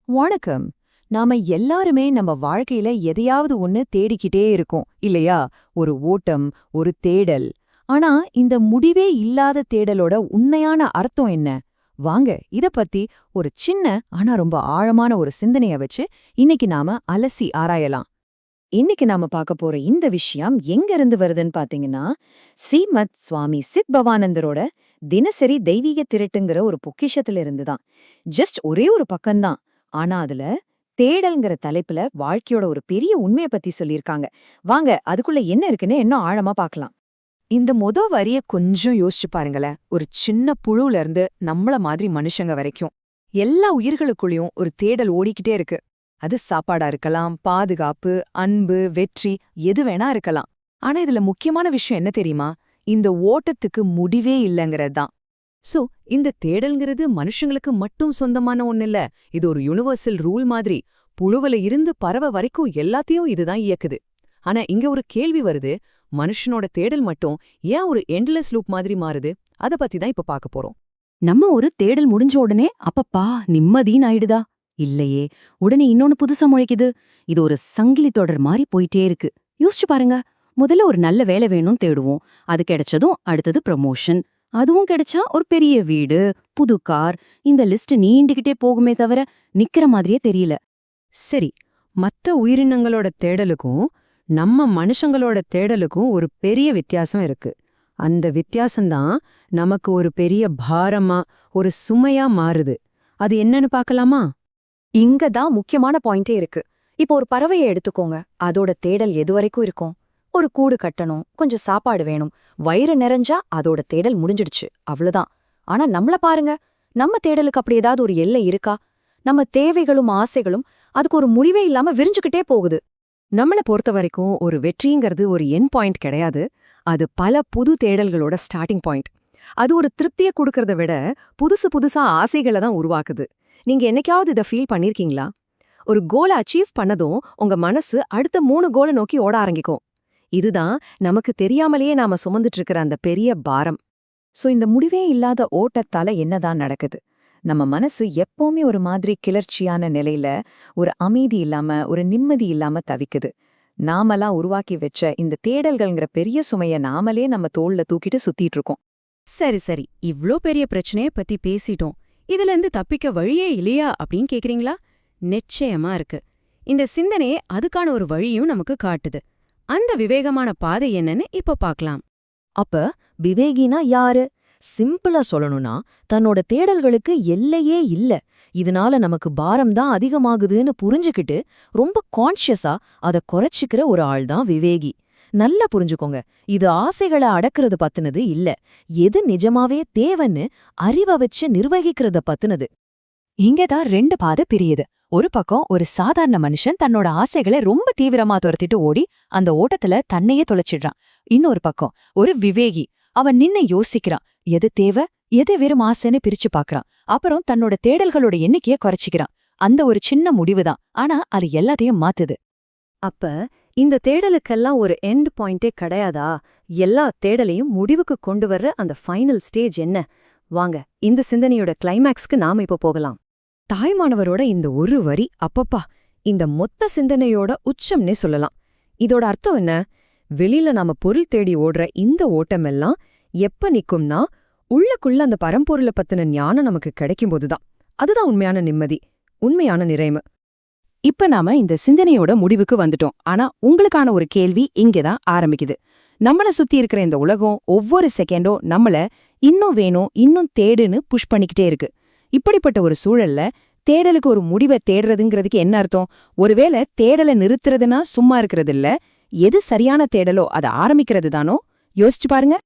வணக்கம். நாம எல்லாருமே நம்ம வாழ்க்கையில எதையாவது ஒண்ணு தேடிக்கிட்டே இருக்கோம் இல்லையா? ஒரு ஓட்டம், ஒரு தேடல். ஆனா இந்த முடிவே இல்லாத தேடலோட உண்மையான அர்த்தம் என்ன? வாங்க இத பத்தி ஒரு சின்ன ஆனா ரொம்ப ஆழமான ஒரு சிந்தனைய வச்சு இன்னைக்கு நாம அலசி ஆராயலாம். இன்னைக்கு நாம பார்க்க போற இந்த விஷயம் எங்க இருந்து வருதுன்னு பாத்தீங்கன்னா, ஸ்ரீமத் சுவாமி சித் பவானந்தரோட தினசரி தெய்வீக திருட்டுங்கிற ஒரு பொக்கிஷத்துல இருந்துதான். ஜஸ்ட் ஒரே ஒரு பக்கம்தான். ஆனா அதுல தேடல்ங்கிற தலைப்புல வாழ்க்கையோட ஒரு பெரிய உண்மைய பத்தி சொல்லியிருக்காங்க. வாங்க அதுக்குள்ள என்ன இருக்குன்னு இன்னும் ஆழமா பார்க்கலாம். இந்த வரிய கொஞ்சம் யோசிச்சு பாருங்களேன். ஒரு சின்ன புழுல இருந்து நம்மள மாதிரி மனுஷங்க வரைக்கும் எல்லா உயிர்களுக்குள்ளயும் ஒரு தேடல் ஓடிக்கிட்டே இருக்கு. அது சாப்பாடா இருக்கலாம், பாதுகாப்பு, அன்பு, வெற்றி, எது வேணா இருக்கலாம். ஆனா இதுல முக்கியமான விஷயம் என்ன தெரியுமா? இந்த ஓட்டத்துக்கு முடிவே இல்லங்கறது தான். சோ இந்த தேடல்ங்கிறது மனுஷங்களுக்கு மட்டும் சொந்தமான ஒண்ணில்ல. இது ஒரு யுனிவர்சல் ரூல் மாதிரி. புழுவுல இருந்து பறவை வரைக்கும் எல்லாத்தையும் இதுதான் இயக்குது. ஆனா இங்க ஒரு கேள்வி வருது. மனுஷனோட தேடல் மட்டும் ஏன் ஒரு எண்ட்லெஸ் லூப் மாதிரி மாறுது? அத பத்தி தான் இப்ப பார்க்க போறோம். நம்ம ஒரு தேடல் முடிஞ்ச உடனே அப்பப்பா நிம்மதின்னு ஆயிடுதா? இல்லையே, உடனே இன்னொன்னு புதுசா முளைக்குது. இது ஒரு சங்கிலி தொடர் மாதிரி போயிட்டே இருக்கு. யோசிச்சு பாருங்க. முதல்ல ஒரு நல்ல வேலை வேணும்னு தேடுவோம். அது கிடைச்சதும் அடுத்தது ப்ரமோஷன். அதுவும் கிடைச்சா ஒரு பெரிய வீடு, புது கார். இந்த லிஸ்ட் நீண்டுகிட்டே போகுமே தவிர நிக்கிற மாதிரியே தெரியல. சரி, மத்த உயிரினங்களோட தேடலுக்கும் நம்ம மனுஷங்களோட தேடலுக்கும் ஒரு பெரிய வித்தியாசம் இருக்கு. அந்த வித்தியாசம்தான் நமக்கு ஒரு பெரிய பாரமா, ஒரு சுமையா மாறுது. அது என்னன்னு பார்க்கலாமா? இங்க தான் முக்கியமான பாயிண்டே இருக்கு. இப்போ ஒரு பறவையை எடுத்துக்கோங்க. அதோட தேடல் எது வரைக்கும் இருக்கும்? ஒரு கூடு கட்டணும், கொஞ்சம் சாப்பாடு வேணும், வயிறு நிறைஞ்சா அதோட தேடல் முடிஞ்சிடுச்சு, அவ்வளவுதான். ஆனா நம்மள பாருங்க, நம்ம தேடலுக்கு அப்படி ஏதாவது ஒரு எல்லை இருக்கா? நம்ம தேவைகளும் ஆசைகளும் அதுக்கு ஒரு முடிவே இல்லாம விரிஞ்சுக்கிட்டே போகுது. நம்மள பொறுத்த வரைக்கும் ஒரு வெற்றிங்கிறது ஒரு என் பாயிண்ட் கிடையாது. அது பல புது தேடல்களோட ஸ்டார்டிங் பாயிண்ட். அது ஒரு திருப்தியை கொடுக்கறத விட புதுசு புதுசா ஆசைகளை தான் உருவாக்குது. நீங்க என்னைக்காவது இதை ஃபீல் பண்ணிருக்கீங்களா? ஒரு கோலை அச்சீவ் பண்ணதும் உங்க மனசு அடுத்த 3 கோலை நோக்கி ஓட ஆரம்பிக்கும். இதுதான் நமக்கு தெரியாமலேயே நாம சுமந்துட்டு இருக்கிற அந்த பெரிய பாரம். சோ இந்த முடிவே இல்லாத ஓட்டத்தால என்னதான் நடக்குது? நம்ம மனசு எப்பவுமே ஒரு மாதிரி கிளர்ச்சியான நிலையில, ஒரு அமைதி இல்லாம, ஒரு நிம்மதி இல்லாம தவிக்குது. நாமெல்லாம் உருவாக்கி வச்ச இந்த தேடல்கள்ங்கிற பெரிய சுமைய நாமளே நம்ம தோள்ல தூக்கிட்டு சுத்திட்டு இருக்கோம். சரி சரி, இவ்ளோ பெரிய பிரச்சனைய பத்தி பேசிட்டோம். இதுல இருந்து தப்பிக்க வழியே இல்லையா அப்படின்னு கேக்குறீங்களா? நிச்சயமா இருக்கு. இந்த சிந்தனையே அதுக்கான ஒரு வழியும் நமக்கு காட்டுது. அந்த விவேகமான பாதை என்னன்னு இப்ப பார்க்கலாம். அப்ப விவேகினா யாரு? சிம்பிளா சொல்லணும்னா, தன்னோட தேடல்களுக்கு எல்லையே இல்ல, இதனால நமக்கு பாரம் தான் அதிகமாகுதுன்னு புரிஞ்சுக்கிட்டு ரொம்ப கான்ஷியஸா அத குறைச்சிக்கிற ஒரு ஆள் தான் விவேகி. நல்லா புரிஞ்சுக்கோங்க, இது ஆசைகளை அடக்குறது பத்தினது இல்ல, எது நிஜமாவே தேவைன்னு அறிவ வச்சு நிர்வகிக்கிறத பத்தினது. இங்கதான் 2 பாதை பிரியுது. ஒரு பக்கம் ஒரு சாதாரண மனுஷன் தன்னோட ஆசைகளை ரொம்ப தீவிரமா துரத்திட்டு ஓடி அந்த ஓட்டத்துல தன்னையே தொலைச்சிடுறான். இன்னொரு பக்கம் ஒரு விவேகி. அவன் நின்னு யோசிக்கிறான். எது தேவை, எது வெறும் ஆசைன்னு பிரிச்சு பாக்குறான். அப்புறம் தன்னோட தேடல்களோட எண்ணிக்கைய குறைச்சிக்கிறான். அந்த ஒரு சின்ன முடிவுதான், ஆனா அது எல்லாத்தையும் மாத்துது. அப்ப இந்த தேடலுக்கெல்லாம் ஒரு எண்ட் பாயிண்டே கிடையாதா? எல்லா தேடலையும் முடிவுக்கு கொண்டு வர்ற அந்த ஃபைனல் ஸ்டேஜ் என்ன? வாங்க இந்த சிந்தனையோட கிளைமேக்ஸ்க்கு நாம இப்ப போகலாம். தாய்மானவரோட இந்த ஒரு வரி அப்பப்பா இந்த மொத்த சிந்தனையோட உச்சம்னே சொல்லலாம். இதோட அர்த்தம் என்ன? வெளியில நாம பொருள் தேடி ஓடுற இந்த ஓட்டமெல்லாம் எப்ப நிக்கும்னா, உள்ளக்குள்ள அந்த பரம்பொருளை பத்தின ஞானம் நமக்கு கிடைக்கும்போதுதான். அதுதான் உண்மையான நிம்மதி, உண்மையான நிறைவு. இப்ப நாம இந்த சிந்தனையோட முடிவுக்கு வந்துட்டோம். ஆனா உங்களுக்கான ஒரு கேள்வி இங்கதான் ஆரம்பிக்குது. நம்மள சுத்தி இருக்கிற இந்த உலகம் ஒவ்வொரு செகண்டும் நம்மள இன்னும் வேணும், இன்னும் தேடுன்னு புஷ் பண்ணிக்கிட்டே இருக்கு. இப்படிப்பட்ட ஒரு சூழல்ல தேடலுக்கு ஒரு முடிவை தேடுறதுங்கிறதுக்கு என்ன அர்த்தம்? ஒருவேளை தேடலை நிறுத்துறதுனா சும்மா இருக்கிறது இல்ல, எது சரியான தேடலோ அதை ஆரம்பிக்கிறது தானோ? யோசிச்சு பாருங்க.